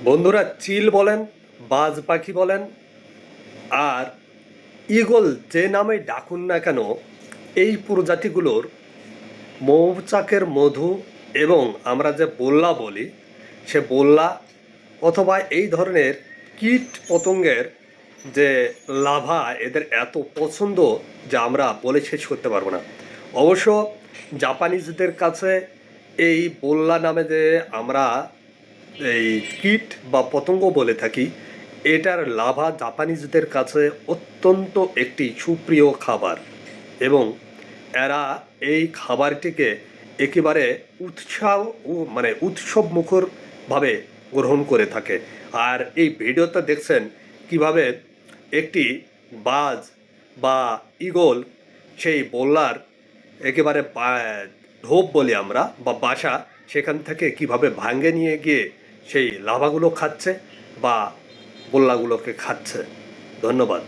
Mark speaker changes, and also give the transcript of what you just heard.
Speaker 1: বন্ধুরা, চিল বলেন, বাজ পাখি বলেন আর ঈগল যে নামে ডাকুন না কেন, এই প্রজাতিগুলোর মৌচাকের মধু এবং আমরা যে বোল্লা বলি সে বোল্লা অথবা এই ধরনের কীট পতঙ্গের যে লাভা এদের এত পছন্দ যা আমরা বলে শেষ করতে পারবো না। অবশ্য জাপানিজদের কাছে এই বোল্লা নামে যে আমরা এই কীট বা পতঙ্গ বলে থাকি, এটার লাভা জাপানিজদের কাছে অত্যন্ত একটি সুপ্রিয় খাবার এবং এরা এই খাবারটিকে একেবারে উৎসাহ মানে উৎসব মুখরভাবে গ্রহণ করে থাকে। আর এই ভিডিওতে দেখছেন কিভাবে একটি বাজ বা ঈগল সেই বোল্লার একেবারে ঢোপ বলি আমরা বা বাসা, সেখান থেকে কিভাবে ভাঙে নিয়ে গিয়ে সেই লাভাগুলো খাচ্ছে বা বোল্লাগুলোকে খাচ্ছে। ধন্যবাদ।